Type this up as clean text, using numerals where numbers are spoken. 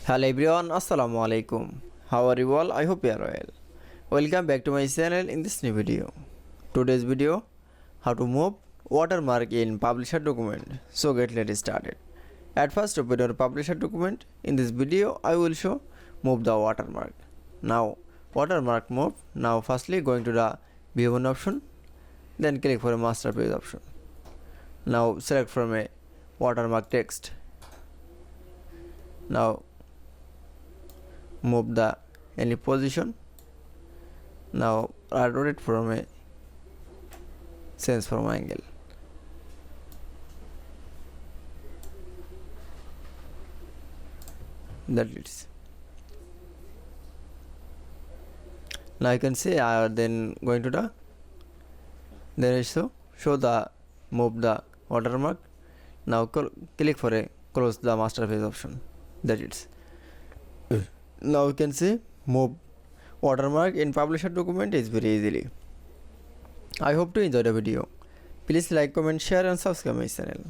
Hello everyone, Assalamu alaikum. How are you all? I hope you are well. Welcome back to my channel in this new video. Today's video, how to move watermark in publisher document. So let's started. At first open your publisher document. In this video, I will show move the watermark. Now watermark move. Now firstly going to the view one option. Then click for a master page option. Now select from a watermark text. Now move the any position. Now rotate from a sense from angle. That is. Now you can see then going to the then I show the move the watermark. Now click for a close the master page option. That is. Now you can see move watermark in publisher document is very easily. I hope to enjoy the video. Please like, comment, share and subscribe my channel.